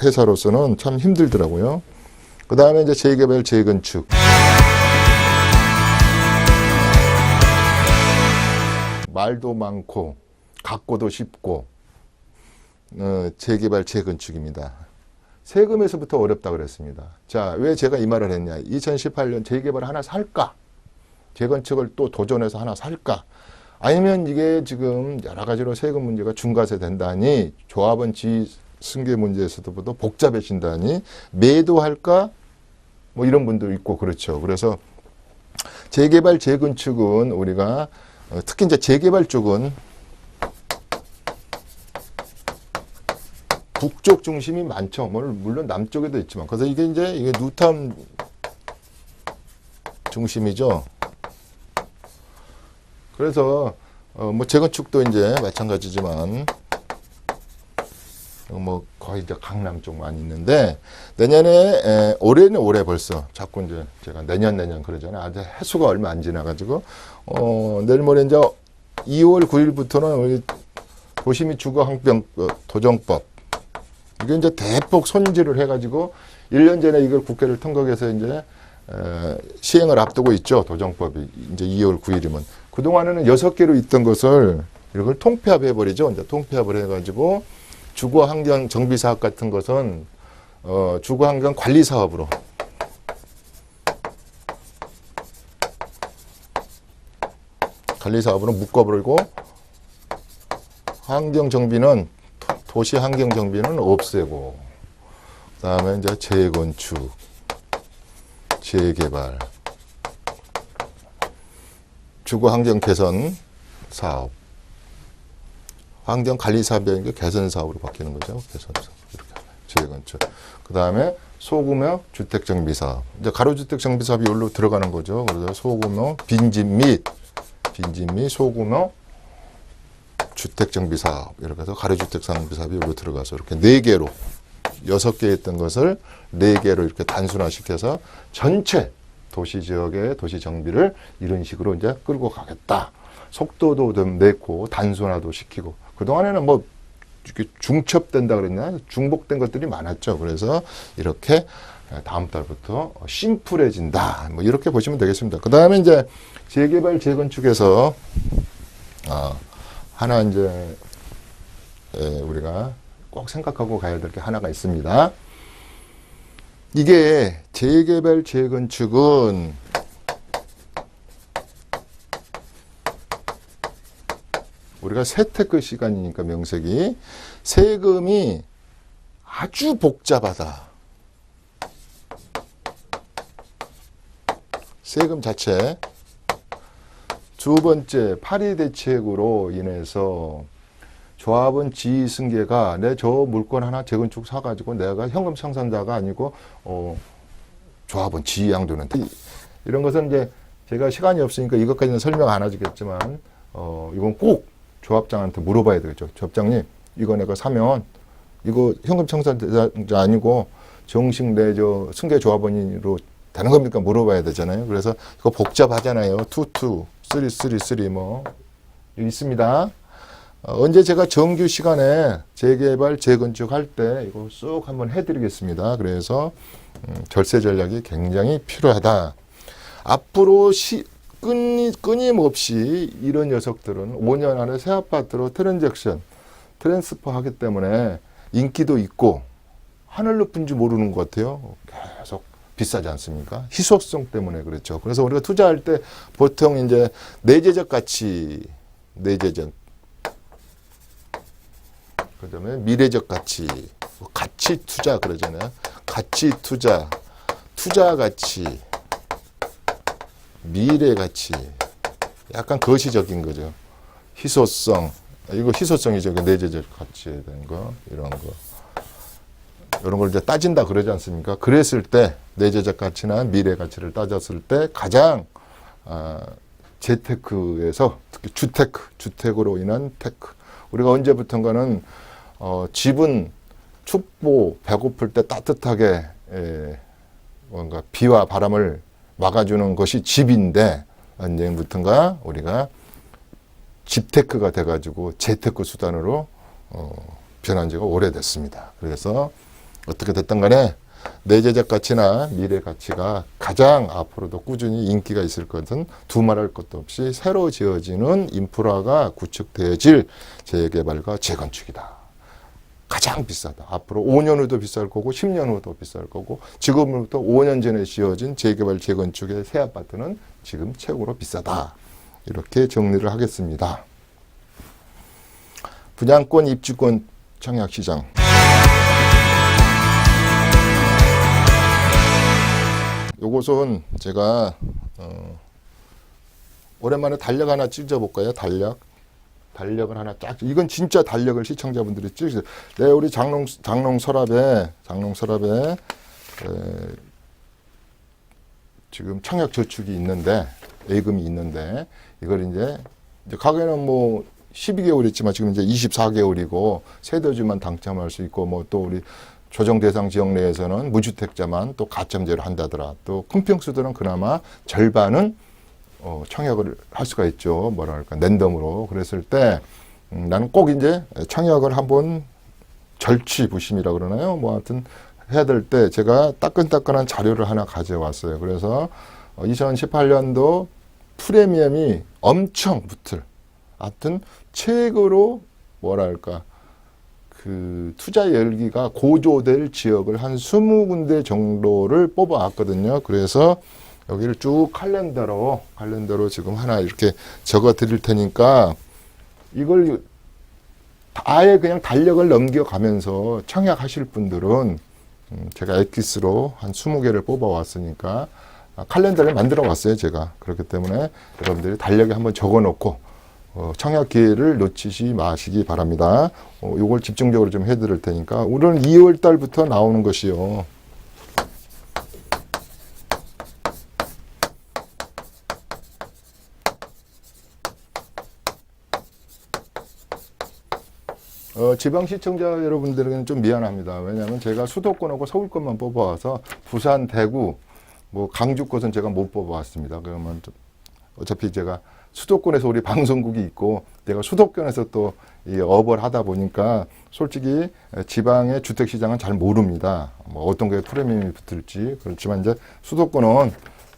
회사로서는 참 힘들더라고요. 그 다음에 이제 재개발, 재건축. 말도 많고 갖고도 쉽고 재개발, 재건축입니다. 세금에서부터 어렵다 그랬습니다. 자, 왜 제가 이 말을 했냐. 2018년 재개발 하나 살까? 재건축을 또 도전해서 하나 살까? 아니면 이게 지금 여러 가지로 세금 문제가 중과세 된다니 조합원 지승계 문제에서도 복잡해진다니 매도할까? 뭐 이런 분도 있고 그렇죠. 그래서 재개발, 재건축은 우리가 특히 이제 재개발 쪽은 북쪽 중심이 많죠. 물론 남쪽에도 있지만. 그래서 이게 뉴타운 중심이죠. 그래서, 뭐, 재건축도 이제 마찬가지지만, 뭐, 거의 이제 강남 쪽 많이 있는데, 올해는 올해 벌써, 자꾸 이제 제가 내년 그러잖아요. 아직 해수가 얼마 안 지나가지고, 내일 모레 이제 2월 9일부터는 우리 도시및 주거환경 도정법, 이게 이제 대폭 손질을 해가지고 1년 전에 이걸 국회를 통과해서 이제 시행을 앞두고 있죠. 도정법이 이제 2월 9일이면 그동안에는 6개로 있던 것을 이걸 통폐합해 버리죠. 이제 통폐합을 해가지고 주거환경 정비 사업 같은 것은 주거환경 관리 사업으로 관리사업으로 묶어버리고 환경정비는 도시 환경정비는 없애고 그다음에 이제 재건축, 재개발, 주거 환경 개선 사업, 환경 관리 사업이 개선 사업으로 바뀌는 거죠. 개선 사업 이렇게 재건축. 그다음에 소규모 주택 정비 사업. 이제 가로주택 정비 사업이 여기로 들어가는 거죠. 그래서 소규모 빈집 및 소규모 주택 정비 사업 이렇게 해서 가로주택 정비 사업이 여기로 들어가서 이렇게 4개로 6개 했던 것을 4개로 이렇게 단순화시켜서 전체 도시 지역의 도시 정비를 이런 식으로 이제 끌고 가겠다. 속도도 좀 내고 단순화도 시키고 그동안에는 뭐 이렇게 중첩된다 그랬나 중복된 것들이 많았죠. 그래서 이렇게 다음 달부터 심플해진다. 뭐 이렇게 보시면 되겠습니다. 그 다음에 이제 재개발 재건축에서 하나 이제 우리가 꼭 생각하고 가야 될 게 하나가 있습니다. 이게 재개발 재건축은 우리가 세테크 시간이니까 명색이 세금이 아주 복잡하다. 세금 자체. 두 번째, 파리 대책으로 인해서 조합원 지위 승계가 내 저 물건 하나 재건축 사가지고 내가 현금 생산자가 아니고 조합원 지위 양도는 이런 것은 이제 제가 시간이 없으니까 이것까지는 설명 안 하겠지만 이건 꼭 조합장한테 물어봐야 되겠죠. 조합장님 이거 내가 사면 이거 현금 생산자 아니고 정식 내 저 승계 조합원으로 되는 겁니까? 물어봐야 되잖아요. 그래서 이거 복잡하잖아요. 2, 3 뭐 있습니다. 언제 제가 정규 시간에 재개발 재건축 할 때 이거 쑥 한번 해드리겠습니다. 그래서 절세 전략이 굉장히 필요하다. 앞으로 끊임없이 이런 녀석들은 5년 안에 새 아파트로 트랜스퍼 하기 때문에 인기도 있고 하늘 높은 줄 모르는 것 같아요. 계속 비싸지 않습니까? 희소성 때문에 그렇죠. 그래서 우리가 투자할 때 보통 이제 내재적 가치, 그다음에 미래적 가치, 가치 투자 그러잖아요. 가치 투자, 투자 가치, 미래 가치, 약간 거시적인 거죠. 희소성, 이거 희소성이죠. 내재적 가치에 대한 거, 이런 거. 이런 걸 이제 따진다 그러지 않습니까? 그랬을 때 내재적 가치나 미래 가치를 따졌을 때 가장 재테크에서 특히 주택으로 인한 테크. 우리가 언제부턴가는 집은 춥고 배고플 때 따뜻하게 뭔가 비와 바람을 막아주는 것이 집인데 언제부턴가 우리가 집테크가 돼가지고 재테크 수단으로 변한 지가 오래됐습니다. 그래서 어떻게 됐든 간에 내재적 가치나 미래 가치가 가장 앞으로도 꾸준히 인기가 있을 것은 두말할 것도 없이 새로 지어지는 인프라가 구축되어질 재개발과 재건축이다. 가장 비싸다. 앞으로 5년 후도 비쌀 거고 10년 후도 비쌀 거고 지금부터 5년 전에 지어진 재개발 재건축의 새 아파트는 지금 최고로 비싸다. 이렇게 정리를 하겠습니다. 분양권, 입주권, 청약시장. 요것은 제가 오랜만에 달력 하나 찢어볼까요? 달력을 하나 쫙. 이건 진짜 달력을 시청자분들이 찍으세요. 네, 우리 장롱 서랍에 지금 청약 저축이 있는데 예금이 있는데 이걸 이제 과거에는 뭐 12개월이지만 지금 이제 24개월이고 세대주만 당첨할 수 있고 뭐 또 우리 조정 대상 지역 내에서는 무주택자만 또 가점제로 한다더라. 또 큰 평수들은 그나마 절반은 청약을 할 수가 있죠. 뭐랄까 랜덤으로. 그랬을 때 나는 꼭 이제 청약을 한번 절취부심이라 그러나요? 뭐 하여튼 해야 될 때 제가 따끈따끈한 자료를 하나 가져왔어요. 그래서 2018년도 프리미엄이 엄청 붙을. 하여튼 최고로 뭐랄까 그 투자 열기가 고조될 지역을 한 20군데 정도를 뽑아왔거든요. 그래서 여기를 쭉 칼렌더로 지금 하나 이렇게 적어 드릴 테니까 이걸 아예 그냥 달력을 넘겨가면서 청약하실 분들은 제가 엑기스로 한 20개를 뽑아 왔으니까 칼렌더를 만들어 왔어요, 제가. 그렇기 때문에 여러분들이 달력에 한번 적어 놓고 청약 기회를 놓치지 마시기 바랍니다. 요걸 집중적으로 좀 해드릴 테니까 오늘 2월 달부터 나오는 것이요. 지방시청자 여러분들에게는 좀 미안합니다. 왜냐하면 제가 수도권하고 서울권만 뽑아와서 부산, 대구, 뭐 강주 곳은 제가 못 뽑아왔습니다. 그러면 어차피 제가 수도권에서 우리 방송국이 있고 내가 수도권에서 또 이 업을 하다 보니까 솔직히 지방의 주택시장은 잘 모릅니다. 뭐 어떤 게 프리미엄이 붙을지. 그렇지만 이제 수도권은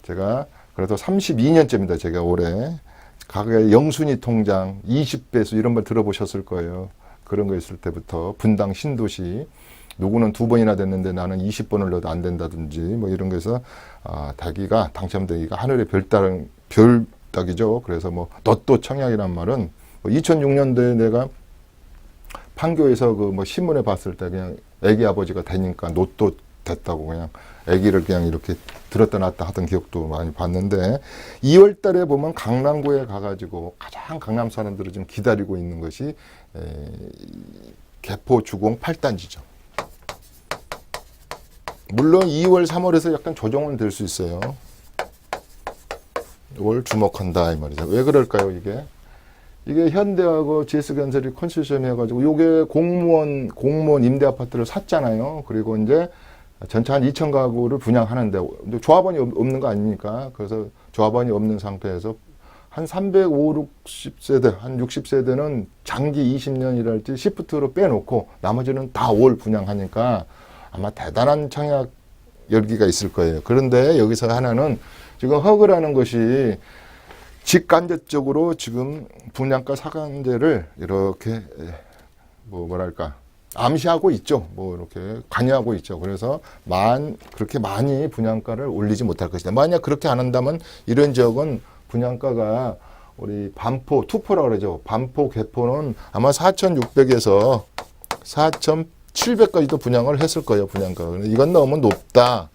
제가 그래도 32년째입니다. 제가 올해 가게 영순위 통장 20배수 이런 걸 들어보셨을 거예요. 그런 거 있을 때부터 분당 신도시 누구는 2번이나 됐는데 나는 20번을 넣어도 안 된다든지 뭐 이런 거에서 당첨되기가 하늘의 별따기죠. 그래서 뭐 너또 청약이란 말은 2006년도에 내가 판교에서 그 뭐 신문에 봤을 때 그냥 애기 아버지가 되니까 노또 됐다고 그냥 애기를 그냥 이렇게 들었다 놨다 하던 기억도 많이 봤는데 2월 달에 보면 강남구에 가가지고 가장 강남 사람들을 좀 기다리고 있는 것이 개포 주공 8단지죠. 물론 2월, 3월에서 약간 조정은 될 수 있어요. 이걸 주목한다 이 말이죠. 왜 그럴까요 이게? 이게 현대하고 GS건설이 컨소시엄 해가지고 요게 공무원 임대 아파트를 샀잖아요. 그리고 이제 전체 한 2천 가구를 분양하는데 조합원이 없는 거 아닙니까? 그래서 조합원이 없는 상태에서 한 350세대, 한 60세대는 장기 20년이랄지 시프트로 빼놓고 나머지는 다 5월 분양하니까 아마 대단한 청약 열기가 있을 거예요. 그런데 여기서 하나는 지금 허그라는 것이 직간접적으로 지금 분양가 상한제를 이렇게 뭐랄까 암시하고 있죠. 뭐 이렇게 관여하고 있죠. 그래서 그렇게 많이 분양가를 올리지 못할 것이다. 만약 그렇게 안 한다면 이런 지역은 분양가가 우리 반포, 투포라고 그러죠. 반포, 개포는 아마 4,600에서 4,700까지도 분양을 했을 거예요. 분양가가. 이건 너무 높다.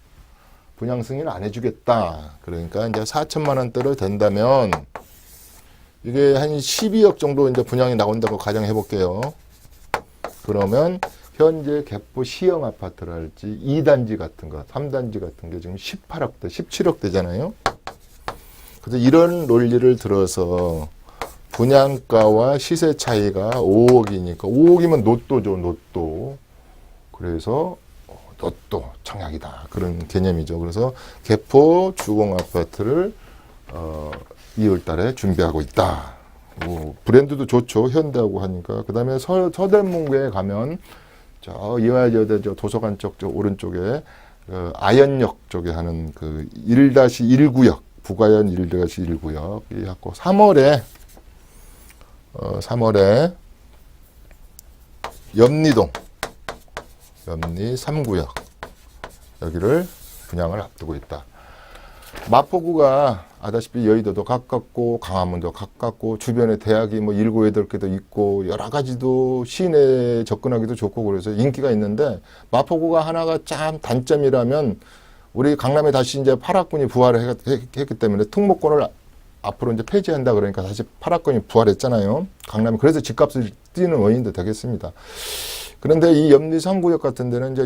분양 승인 안 해주겠다. 그러니까 이제 4천만 원대로 된다면 이게 한 12억 정도 이제 분양이 나온다고 가정해 볼게요. 그러면 현재 개포 시형 아파트랄지 2단지 같은 거, 3단지 같은 게 지금 18억대, 17억대잖아요. 그래서 이런 논리를 들어서 분양가와 시세 차이가 5억이니까 5억이면 노또죠, 노또. 그래서 노또 청약이다. 그런 개념이죠. 그래서 개포 주공 아파트를 2월 달에 준비하고 있다. 뭐 브랜드도 좋죠. 현대하고 하니까. 그 다음에 서대문구에 가면 저 이화여대 도서관 쪽 오른쪽에 아현역 쪽에 하는 그 1-1구역 북아현 1-1구역 이 갖고 3월에 염리동 염리 3구역 여기를 분양을 앞두고 있다. 마포구가 아다시피 여의도도 가깝고 강화문도 가깝고 주변에 대학이 뭐 7, 8개도 있고 여러 가지도 시내에 접근하기도 좋고 그래서 인기가 있는데 마포구가 하나가 참 단점이라면 우리 강남에 다시 이제 파락군이 부활을 했기 때문에 특목권을 앞으로 이제 폐지한다 그러니까 다시 파락군이 부활했잖아요. 강남이 그래서 집값을 뛰는 원인도 되겠습니다. 그런데 이 염리 3구역 같은 데는 이제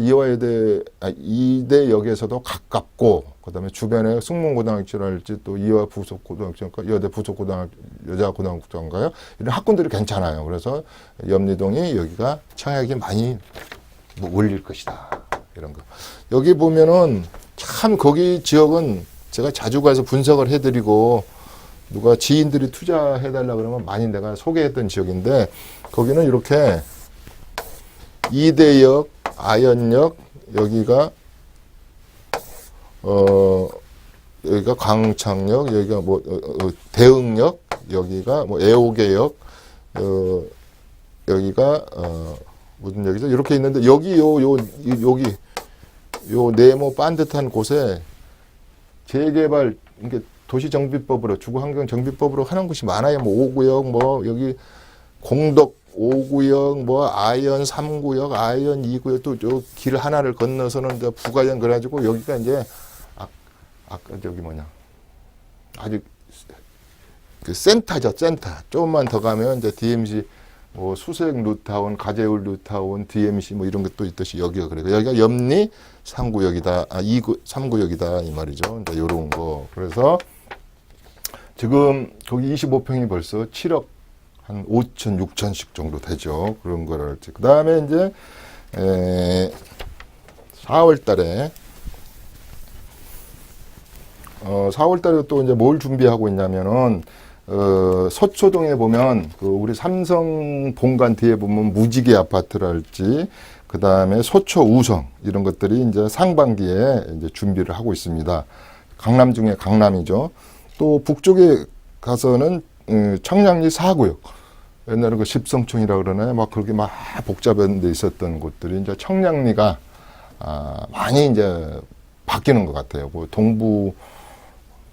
이대역에서도 가깝고, 그 다음에 주변에 승문고등학교랄지 또 이화 부속고등학교, 여대 부속고등학교, 여자고등학교인가요? 이런 학군들이 괜찮아요. 그래서 염리동이 여기가 청약이 많이 올릴 것이다. 이런 거. 여기 보면은 참 거기 지역은 제가 자주 가서 분석을 해드리고, 누가 지인들이 투자해달라 그러면 많이 내가 소개했던 지역인데, 거기는 이렇게 이대역, 아현역, 여기가 여기가 광창역, 여기가 뭐 대흥역, 여기가 뭐 애호개역, 여기가 무슨 역이죠? 이렇게 있는데 여기 여기 요 네모 반듯한 곳에 재개발, 이게 도시정비법으로, 주거환경정비법으로 하는 곳이 많아요. 뭐 5구역, 뭐 여기 공덕 5구역, 뭐 아현 3구역, 아현 2구역, 또 길 하나를 건너서는 이제 부가연 그래가지고 여기가 이제 아까 저기 뭐냐, 아주 그 센터죠, 센터. 조금만 더 가면 이제 DMC, 뭐 수서역 루타운, 가재울 루타운, DMC 뭐 이런 것도 있듯이 여기가 그래요. 여기가 염리 3구역이다, 3구역이다 이 말이죠. 이제 요런 거. 그래서 지금 거기 25평이 벌써 7억 한 5천, 6천씩 정도 되죠. 그런 거를. 그 다음에 이제 4월 달에 4월 달에 또 이제 뭘 준비하고 있냐면은 서초동에 보면 그 우리 삼성 본관 뒤에 보면 무지개 아파트랄지 그 다음에 서초 우성 이런 것들이 이제 상반기에 이제 준비를 하고 있습니다. 강남 중에 강남이죠. 또 북쪽에 가서는 청량리 4구역. 옛날에 그 십성촌이라 그러나요? 막 그렇게 막 복잡한 데 있었던 곳들이 이제 청량리가 많이 이제 바뀌는 것 같아요. 그 동부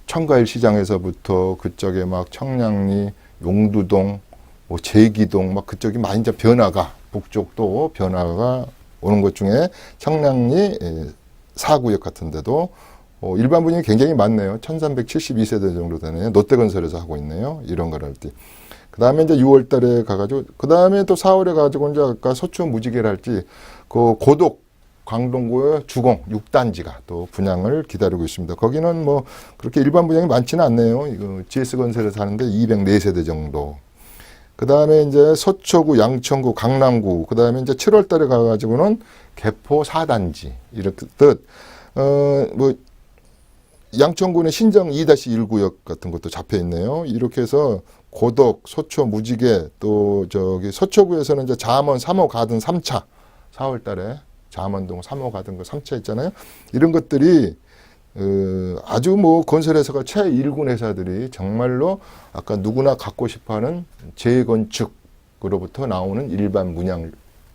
청가일 시장에서부터 그쪽에 막 청량리, 용두동, 뭐 제기동 막 그쪽이 많이 이제 변화가 북쪽도 변화가 오는 것 중에 청량리 4구역 같은 데도 일반 분양이 굉장히 많네요. 1372세대 정도 되네요. 롯데건설에서 하고 있네요. 이런 걸 할 때. 그 다음에 이제 6월 달에 가가지고, 그 다음에 또 4월에 가지고 이제 아까 서초 무지개랄지, 그 고독, 광동구의 주공 6단지가 또 분양을 기다리고 있습니다. 거기는 뭐 그렇게 일반 분양이 많지는 않네요. 이거 GS건설에서 하는데 204세대 정도. 그 다음에 이제 서초구, 양천구, 강남구, 그 다음에 이제 7월 달에 가가지고는 개포 4단지. 이렇게 뜻, 뭐, 양천구는 신정 2-1구역 같은 것도 잡혀 있네요. 이렇게 해서 고덕, 서초, 무지개, 또 저기 서초구에서는 이제 잠원 3호 가든 3차 4월 달에 잠원동 3호 가든 거 3차 있잖아요. 이런 것들이 아주 뭐 건설회사가 최1군 회사들이 정말로 아까 누구나 갖고 싶어하는 재건축으로부터 나오는 일반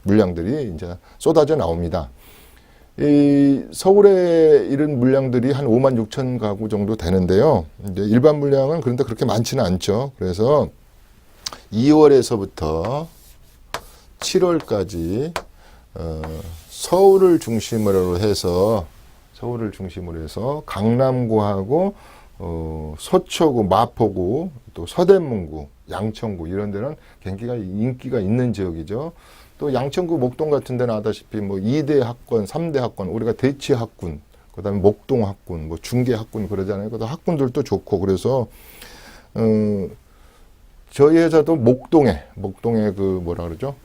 물량들이 이제 쏟아져 나옵니다. 이 서울에 이런 물량들이 한 5만 6천 가구 정도 되는데요. 이제 일반 물량은 그런데 그렇게 많지는 않죠. 그래서 2월에서부터 7월까지 서울을 중심으로 해서 강남구하고 서초구, 마포구, 또 서대문구, 양천구 이런 데는 굉장히 인기가 있는 지역이죠. 또 양천구, 목동 같은 데는 아다시피 뭐 2대 학군, 3대 학군, 우리가 대치 학군, 그다음에 목동 학군, 뭐 중계 학군 그러잖아요. 그다음 학군들도 좋고 그래서 저희 회사도 목동에 그 뭐라 그러죠?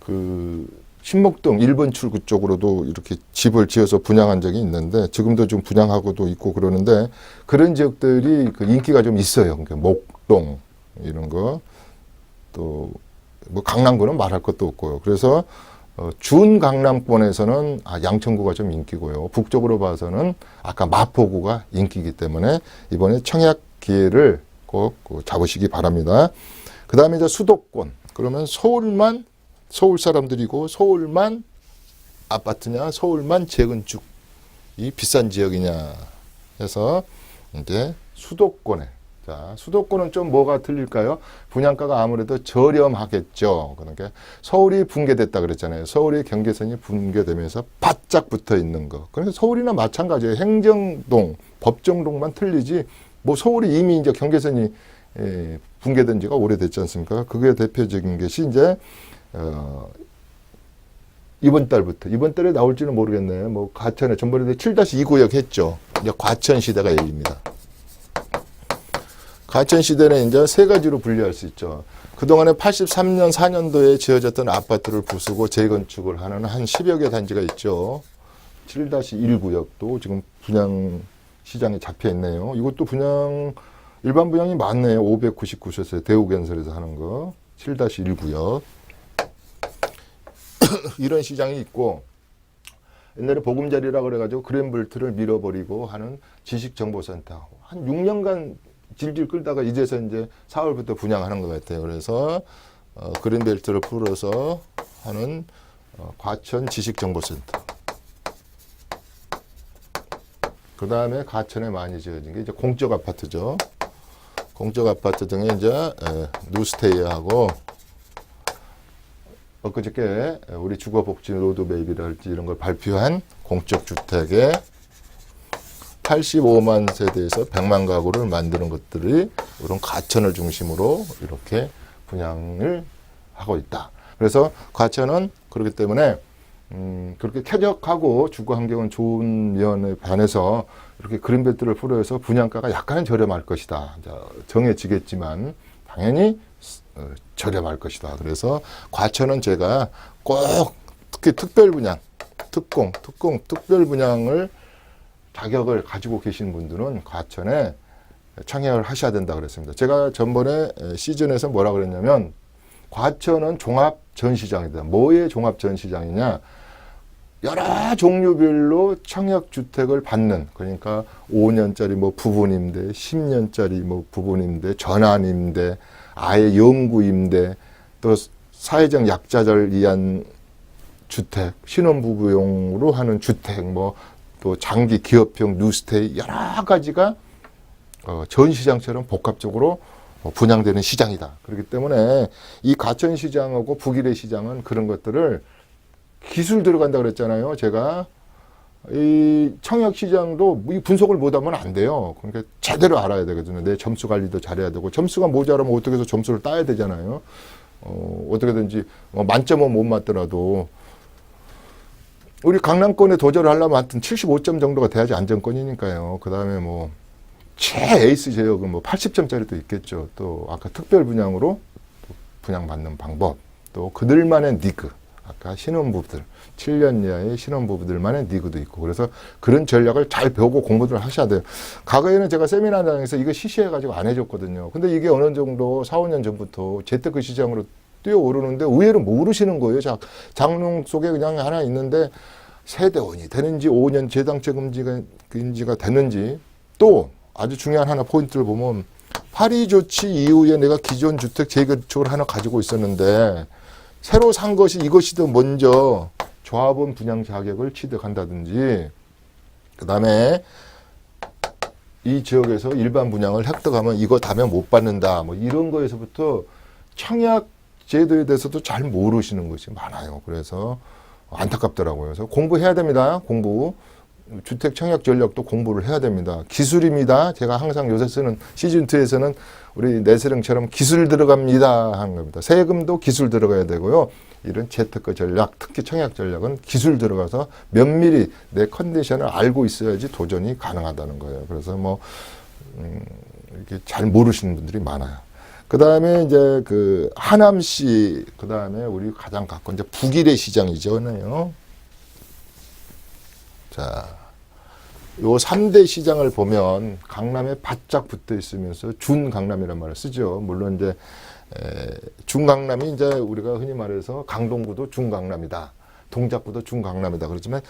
그 신목동 1번 출구 쪽으로도 이렇게 집을 지어서 분양한 적이 있는데 지금도 좀 분양하고도 있고 그러는데 그런 지역들이 그 인기가 좀 있어요. 그러니까 목동 이런 거 또 뭐 강남구는 말할 것도 없고요. 그래서 준강남권에서는 양천구가 좀 인기고요. 북쪽으로 봐서는 아까 마포구가 인기이기 때문에 이번에 청약 기회를 꼭 잡으시기 바랍니다. 그 다음에 이제 수도권. 그러면 서울 사람들이고 서울만 아파트냐, 서울만 재건축, 이 비싼 지역이냐 해서 이제 수도권에. 자, 수도권은 좀 뭐가 틀릴까요? 분양가가 아무래도 저렴하겠죠. 그러니까 서울이 붕괴됐다 그랬잖아요. 서울의 경계선이 붕괴되면서 바짝 붙어 있는 거. 그래서 서울이나 마찬가지예요. 행정동, 법정동만 틀리지. 뭐 서울이 이미 이제 경계선이 붕괴된 지가 오래됐지 않습니까? 그게 대표적인 것이 이제 이번 달에 나올지는 모르겠네요. 뭐 과천에 전번에 7-2구역 했죠. 이제 과천 시대가 열립니다. 과천 시대는 이제 세 가지로 분류할 수 있죠. 그동안에 83년, 4년도에 지어졌던 아파트를 부수고 재건축을 하는 한 10여 개 단지가 있죠. 7-1구역도 지금 분양 시장에 잡혀 있네요. 이것도 일반 분양이 많네요. 599세대 대우건설에서 하는 거. 7-1구역. 이런 시장이 있고, 옛날에 보금자리라 그래가지고 그랜블트를 밀어버리고 하는 지식정보센터. 한 6년간 질질 끌다가 이제서 이제 4월부터 분양하는 것 같아요. 그래서 그린벨트를 풀어서 하는 과천 지식정보센터. 그 다음에 과천에 많이 지어진 게 이제 공적 아파트죠. 공적 아파트 등에 이제 뉴스테이하고 엊그저께 우리 주거복지 로드맵이랄지 이런 걸 발표한 공적 주택의 85만 세대에서 100만 가구를 만드는 것들이 이런 과천을 중심으로 이렇게 분양을 하고 있다. 그래서 과천은 그렇기 때문에 그렇게 쾌적하고 주거 환경은 좋은 면에 반해서 이렇게 그린벨트를 풀어서 분양가가 약간은 저렴할 것이다. 정해지겠지만 당연히 저렴할 것이다. 그래서 과천은 제가 꼭 특히 특별 분양, 특별 분양을 자격을 가지고 계신 분들은 과천에 청약을 하셔야 된다 그랬습니다. 제가 전번에 시즌에서 뭐라 그랬냐면 과천은 종합 전시장이다. 뭐의 종합 전시장이냐? 여러 종류별로 청약주택을 받는, 그러니까 5년짜리 뭐 부분임대, 10년짜리 뭐 부분임대, 전환임대, 아예 영구임대, 또 사회적 약자를 위한 주택, 신혼부부용으로 하는 주택, 뭐 또 장기 기업형 뉴스테이 여러 가지가 전시장처럼 복합적으로 분양되는 시장이다. 그렇기 때문에 이 과천시장하고 북일의 시장은 그런 것들을 기술 들어간다 그랬잖아요. 제가 이 청약시장도 이 분석을 못하면 안 돼요. 그러니까 제대로 알아야 되거든요. 내 점수 관리도 잘해야 되고 점수가 모자라면 어떻게 해서 점수를 따야 되잖아요. 어떻게든지 만점은 못 맞더라도 우리 강남권에 도전을 하려면 하여튼 75점 정도가 돼야지 안정권이니까요. 그 다음에 뭐 최에이스 제역은 뭐 80점짜리도 있겠죠. 또 아까 특별 분양으로 분양받는 방법, 또 그들만의 니그, 아까 신혼부부들 7년 이하의 신혼부부들만의 니그도 있고, 그래서 그런 전략을 잘 배우고 공부를 하셔야 돼요. 과거에는 제가 세미나장에서 이거 시시해가지고 안 해줬거든요. 근데 이게 어느 정도 4, 5년 전부터 재테크 시장으로 뛰어오르는데 의외로 모르시는 거예요. 장롱 속에 그냥 하나 있는데 세대원이 되는지 5년 재당책금지가 되는지, 또 아주 중요한 하나 포인트를 보면 파리 조치 이후에 내가 기존 주택 재건축을 하나 가지고 있었는데 새로 산 것이 이것이더 먼저 조합원 분양 자격을 취득한다든지, 그 다음에 이 지역에서 일반 분양을 획득하면 이거 다면 못 받는다, 뭐 이런 거에서부터 청약 제도에 대해서도 잘 모르시는 것이 많아요. 그래서 안타깝더라고요. 그래서 공부해야 됩니다. 공부. 주택 청약 전략도 공부를 해야 됩니다. 기술입니다. 제가 항상 요새 쓰는 시즌2에서는 우리 내세령처럼 기술 들어갑니다 한 겁니다. 세금도 기술 들어가야 되고요. 이런 재테크 전략, 특히 청약 전략은 기술 들어가서 면밀히 내 컨디션을 알고 있어야지 도전이 가능하다는 거예요. 그래서 뭐 이렇게 잘 모르시는 분들이 많아요. 그 다음에 이제 그 하남시, 그 다음에 우리 가장 가까운 이제 북일의 시장이죠. 자, 요 3대 시장을 보면 강남에 바짝 붙어 있으면서 준강남이라는 말을 쓰죠. 물론 이제 중강남이 이제 우리가 흔히 말해서 강동구도 중강남이다, 동작구도 중강남이다 그렇지만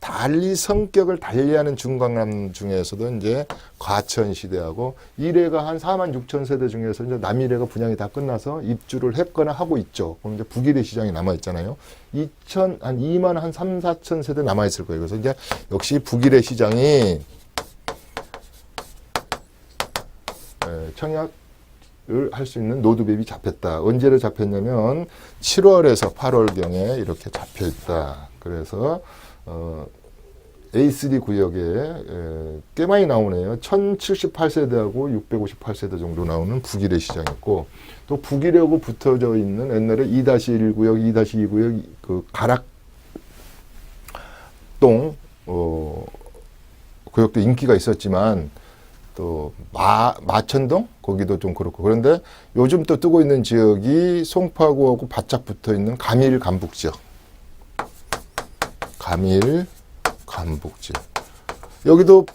달리 성격을 달리하는 중강남 중에서도 이제 과천 시대하고 이래가 한 4만 6천 세대 중에서 이제 남이래가 분양이 다 끝나서 입주를 했거나 하고 있죠. 그럼 이제 북일의 시장이 남아 있잖아요. 한 2만 한 3, 4천 세대 남아 있을 거예요. 그래서 이제 역시 북일의 시장이 청약을 할 수 있는 로드맵이 잡혔다. 언제로 잡혔냐면 7월에서 8월경에 이렇게 잡혀 있다. 그래서 A3 구역에 꽤 많이 나오네요. 1078세대하고 658세대 정도 나오는 북일의 시장이었고, 또 북일하고 붙어져 있는 옛날에 2-1 구역, 2-2 구역, 그 가락동 구역도 인기가 있었지만, 또 마천동 거기도 좀 그렇고, 그런데 요즘 또 뜨고 있는 지역이 송파구하고 바짝 붙어 있는 감일 감북 지역. 감일 감북지. 여기도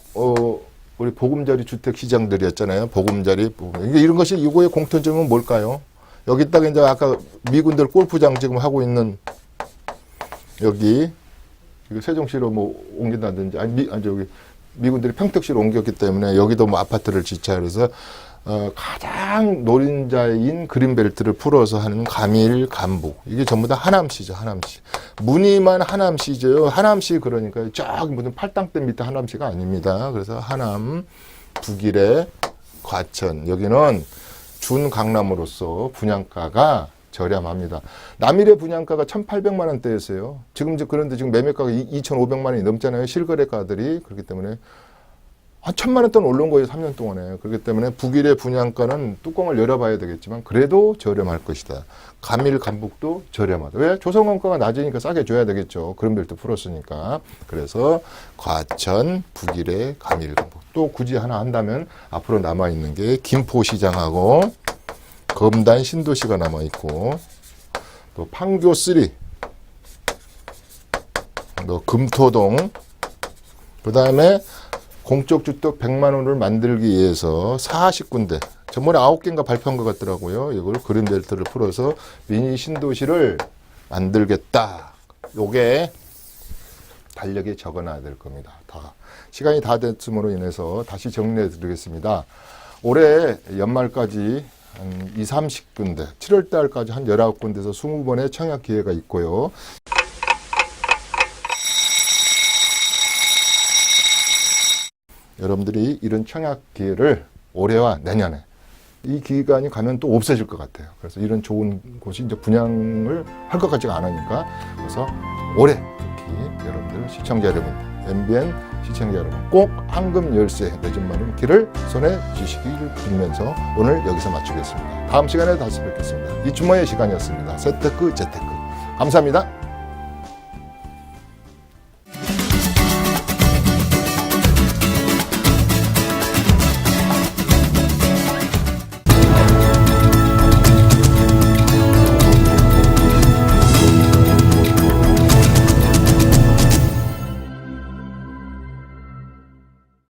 우리 보금자리 주택 시장들이었잖아요. 보금자리. 이런 것이 이거의 공통점은 뭘까요? 여기다가 이제 아까 미군들 골프장 지금 하고 있는 여기 이거 세종시로 뭐 옮긴다든지, 아니 저기 미군들이 평택시로 옮겼기 때문에 여기도 뭐 아파트를 짓자. 그래서 가장 노린자인 그린벨트를 풀어서 하는 감일, 감북. 이게 전부 다 하남시죠, 하남시. 무늬만 하남시죠. 하남시 그러니까 쫙 무슨 팔당대 밑에 하남시가 아닙니다. 그래서 하남, 북일의 과천. 여기는 준강남으로서 분양가가 저렴합니다. 남일의 분양가가 1,800만 원대였어요. 그런데 지금 매매가가 2,500만 원이 넘잖아요. 실거래가들이. 그렇기 때문에 한 1,000만 원대는 올라온 거예요. 3년 동안에. 그렇기 때문에 북일의 분양가는 뚜껑을 열어봐야 되겠지만 그래도 저렴할 것이다. 감일, 감북도 저렴하다. 왜? 조성원가가 낮으니까 싸게 줘야 되겠죠. 그린벨트 풀었으니까. 그래서 과천, 북일의 감일, 감북. 또 굳이 하나 한다면 앞으로 남아있는 게 김포시장하고 검단 신도시가 남아있고 또 판교 3, 또 금토동, 그 다음에 공적주택 100만 원을 만들기 위해서 40군데, 전번에 9개인가 발표한 것 같더라고요. 이걸 그린벨트를 풀어서 미니 신도시를 만들겠다. 요게 달력에 적어놔야 될 겁니다. 다 시간이 다 됐음으로 인해서 다시 정리해 드리겠습니다. 올해 연말까지 한 20, 30군데, 7월 달까지 한 19군데에서 20번의 청약 기회가 있고요. 여러분들이 이런 청약 기회를 올해와 내년에 이 기간이 가면 또 없어질 것 같아요. 그래서 이런 좋은 곳이 이제 분양을 할 것 같지가 않으니까 그래서 올해 특히 여러분들 시청자 여러분, MBN 시청자 여러분 꼭 황금 열쇠 내 집 마련 길을 손에 쥐시기를 빌면서 오늘 여기서 마치겠습니다. 다음 시간에 다시 뵙겠습니다. 이춘모의 시간이었습니다. 재테크. 감사합니다.